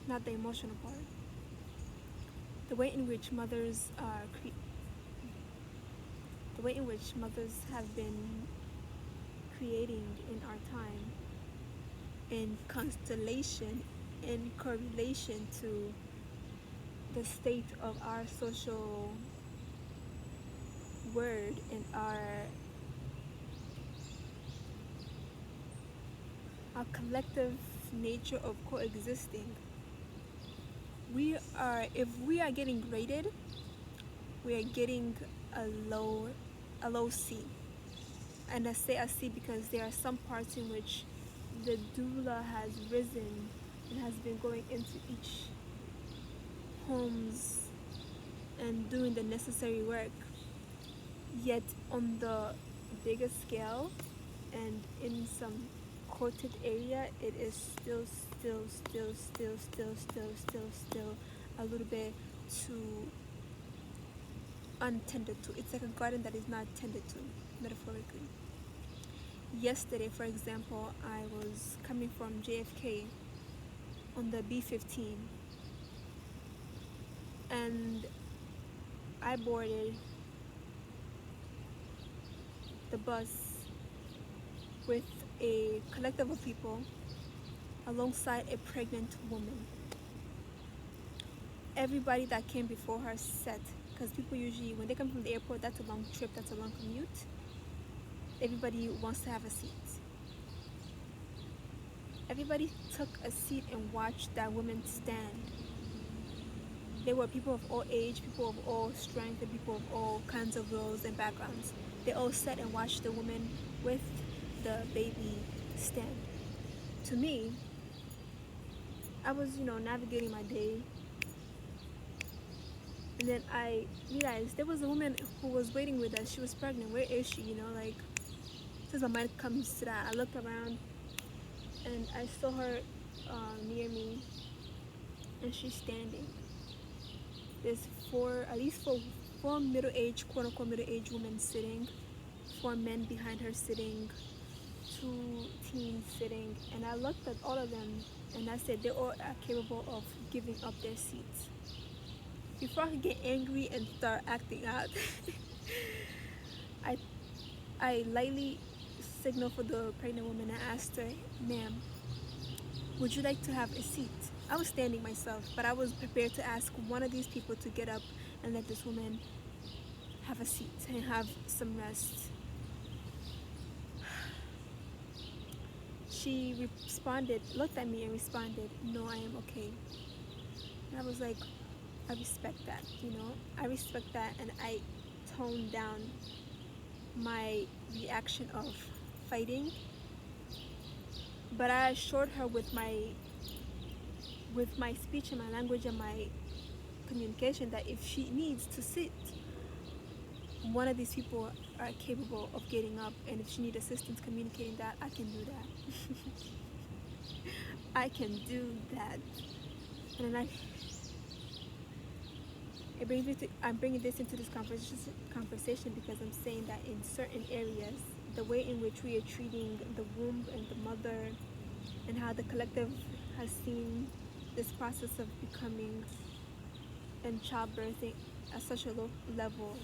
not the emotional part. The way in which mothers are the way in which mothers have been creating in our time, in constellation, in correlation to the state of our social word and our collective nature of coexisting. If we are getting graded, we are getting a low C. And I say a C because there are some parts in which the doula has risen and has been going into each homes and doing the necessary work. Yet on the bigger scale and in some quoted area, it is still a little bit too untended to. It's like a garden that is not tended to, metaphorically. Yesterday, for example, I was coming from JFK on the B-15, and I boarded the bus with a collective of people alongside a pregnant woman. Everybody that came before her sat, because people usually, when they come from the airport, that's a long trip, that's a long commute. Everybody wants to have a seat. Everybody took a seat and watched that woman stand. There were people of all age, people of all strength, and people of all kinds of roles and backgrounds. They all sat and watched the woman with the baby stand. To me, I was, navigating my day, and then I realized there was a woman who was waiting with us. She was pregnant. Where is she? Since my mind comes to that, I looked around and I saw her near me, and she's standing. There's at least four middle-aged, quote-unquote middle-aged women sitting, 4 men behind her sitting, 2 teens sitting, and I looked at all of them and I said they all are capable of giving up their seats. Before I could get angry and start acting out, I lightly signaled for the pregnant woman and asked her, "Ma'am, would you like to have a seat?" I was standing myself, but I was prepared to ask one of these people to get up and let this woman have a seat and have some rest. She looked at me and responded, "No, I am okay." And I was like, I respect that, I respect that, and I toned down my reaction of fighting, but I assured her with my speech and my language and my communication that if she needs to sit, one of these people are capable of getting up, and if she needs assistance communicating that, I can do that. I can do that. And then I'm bringing this into this conversation because I'm saying that in certain areas, the way in which we are treating the womb and the mother, and how the collective has seen this process of becoming and childbirthing at such a low level,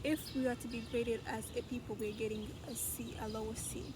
if we are to be graded as a people, we're getting a lower C.